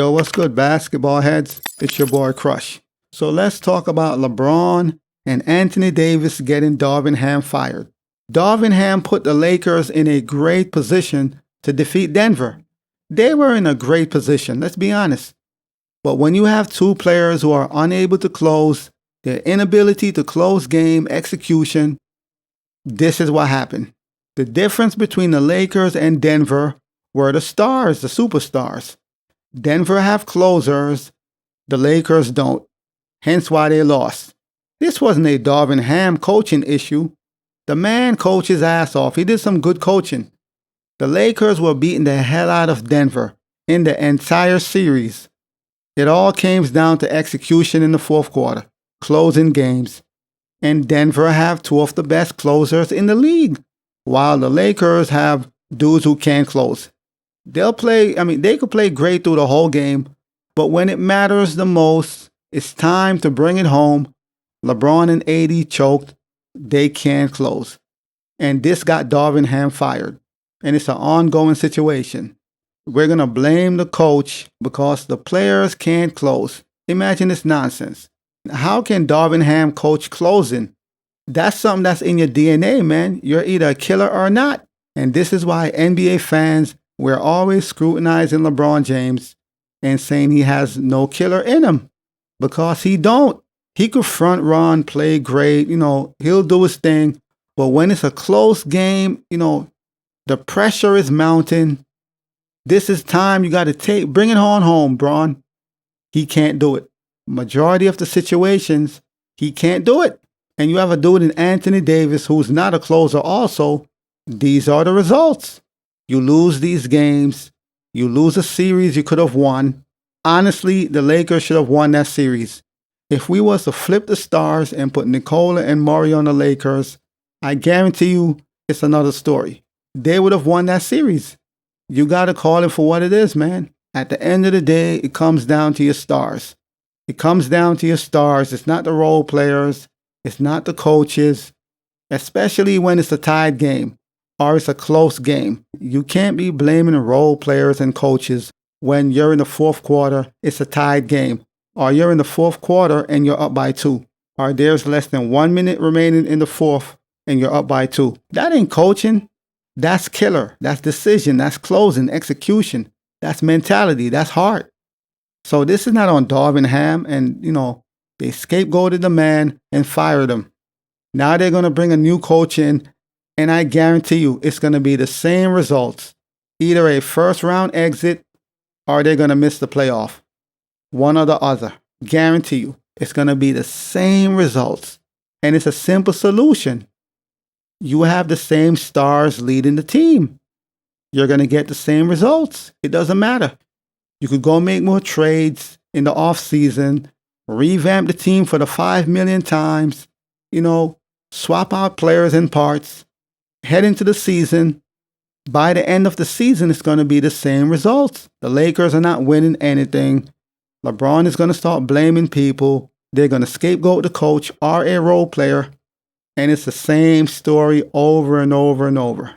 Yo, what's good, basketball heads? It's your boy Crush. So let's talk about LeBron and Anthony Davis getting Darvin Ham fired. Darvin Ham put the Lakers in a great position to defeat Denver. They were in a great position, let's be honest. But when you have two players who are unable to close, their inability to close game execution, this is what happened. The difference between the Lakers and Denver were the stars, the superstars. Denver have closers, the Lakers don't. Hence why they lost. This wasn't a Darvin Ham coaching issue. The man coached his ass off. He did some good coaching. The Lakers were beating the hell out of Denver in the entire series. It all came down to execution in the fourth quarter, closing games. And Denver have two of the best closers in the league, while the Lakers have dudes who can't close. They could play great through the whole game, but when it matters the most, it's time to bring it home. LeBron and AD choked. They can't close. And this got Darvin Ham fired. And it's an ongoing situation. We're going to blame the coach because the players can't close. Imagine this nonsense. How can Darvin Ham coach closing? That's something that's in your DNA, man. You're either a killer or not. And this is why NBA fans, we're always scrutinizing LeBron James and saying he has no killer in him. Because he don't. He could front run, play great, he'll do his thing. But when it's a close game, the pressure is mounting. This is time you got to bring it on home, Bron. He can't do it. Majority of the situations, he can't do it. And you have a dude in Anthony Davis who's not a closer also. These are the results. You lose these games. You lose a series you could have won. Honestly, the Lakers should have won that series. If we was to flip the stars and put Nikola and Murray on the Lakers, I guarantee you it's another story. They would have won that series. You got to call it for what it is, man. At the end of the day, it comes down to your stars. It comes down to your stars. It's not the role players. It's not the coaches, especially when it's a tied game or it's a close game. You can't be blaming the role players and coaches when you're in the fourth quarter, it's a tied game, or you're in the fourth quarter and you're up by 2, or there's less than 1 minute remaining in the fourth and you're up by 2. That ain't coaching. That's killer. That's decision. That's closing, execution. That's mentality. That's heart. So this is not on Darvin Ham, and, they scapegoated the man and fired him. Now they're going to bring a new coach in, and I guarantee you it's going to be the same results. Either a first-round exit or they're going to miss the playoff. One or the other. Guarantee you. It's going to be the same results. And it's a simple solution. You have the same stars leading the team. You're going to get the same results. It doesn't matter. You could go make more trades in the offseason, revamp the team for the 5 million times, swap out players and parts, head into the season. By the end of the season, it's going to be the same results. The Lakers are not winning anything. LeBron is going to start blaming people. They're going to scapegoat the coach or a role player. And it's the same story over and over and over.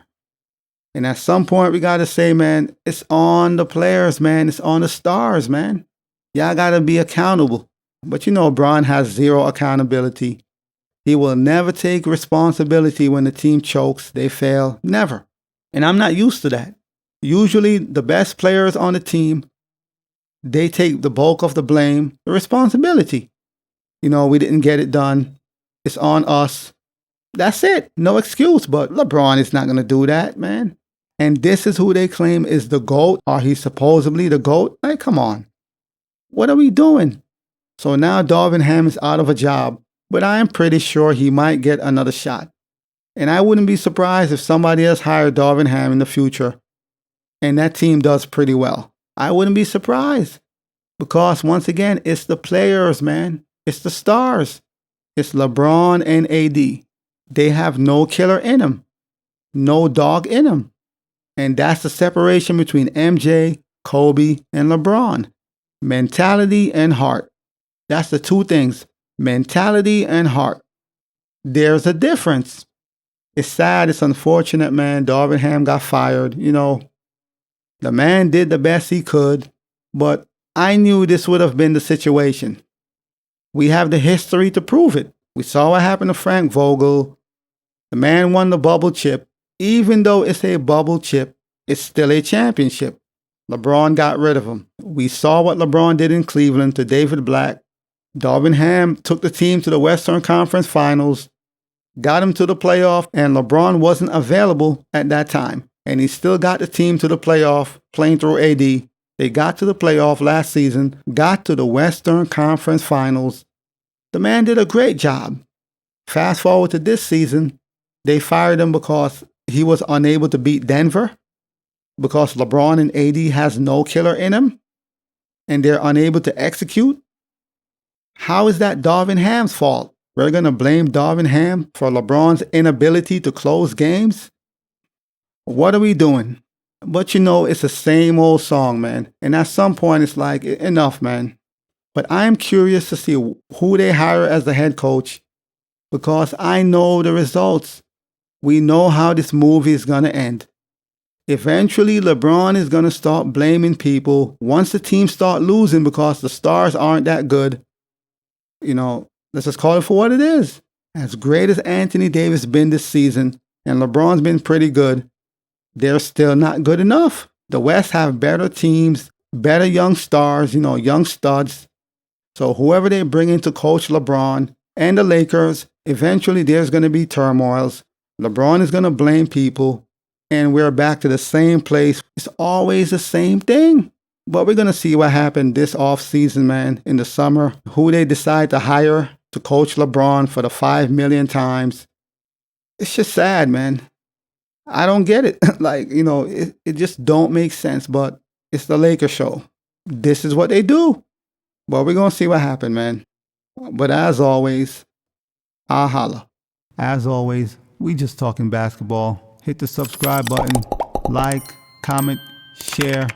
And at some point, we got to say, man, it's on the players, man. It's on the stars, man. Y'all got to be accountable. But Bron has zero accountability. He will never take responsibility when the team chokes, they fail. Never. And I'm not used to that. Usually, the best players on the team, they take the bulk of the blame, the responsibility. We didn't get it done. It's on us. That's it. No excuse. But LeBron is not going to do that, man. And this is who they claim is the GOAT, or he's supposedly the GOAT. Like, come on. What are we doing? So now Darvin Ham is out of a job, but I am pretty sure he might get another shot. And I wouldn't be surprised if somebody else hired Darvin Ham in the future and that team does pretty well. I wouldn't be surprised because, once again, it's the players, man. It's the stars. It's LeBron and AD. They have no killer in them, no dog in them. And that's the separation between MJ, Kobe, and LeBron. Mentality and heart. That's the two things. Mentality and heart. There's a difference. It's sad. It's unfortunate, man. Darvin Ham got fired. The man did the best he could, but I knew this would have been the situation. We have the history to prove it. We saw what happened to Frank Vogel. The man won the bubble chip. Even though it's a bubble chip, it's still a championship. LeBron got rid of him. We saw what LeBron did in Cleveland to David Black. Darvin Ham took the team to the Western Conference Finals, got him to the playoff, and LeBron wasn't available at that time. And he still got the team to the playoff, playing through AD. They got to the playoff last season, got to the Western Conference Finals. The man did a great job. Fast forward to this season, they fired him because he was unable to beat Denver, because LeBron and AD has no killer in him, and they're unable to execute. How is that Darvin Ham's fault? We're going to blame Darvin Ham for LeBron's inability to close games? What are we doing? But it's the same old song, man. And at some point, it's like, enough, man. But I'm curious to see who they hire as the head coach, because I know the results. We know how this movie is going to end. Eventually, LeBron is going to start blaming people once the team start losing because the stars aren't that good. Let's just call it for what it is. As great as Anthony Davis been this season, and LeBron's been pretty good, they're still not good enough. The West have better teams, better young stars, young studs. So whoever they bring in to coach LeBron and the Lakers, eventually there's going to be turmoils. LeBron is going to blame people, and we're back to the same place. It's always the same thing. But we're going to see what happened this offseason, man, in the summer. Who they decide to hire to coach LeBron for the 5 million times. It's just sad, man. I don't get it. It just don't make sense. But it's the Lakers show. This is what they do. But we're going to see what happened, man. But as always, I'll holla. As always, we just talking basketball. Hit the subscribe button. Like, comment, share.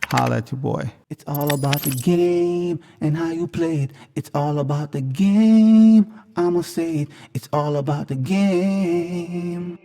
Holla at your boy. It's all about the game and how you play it. It's all about the game. I'ma say it. It's all about the game.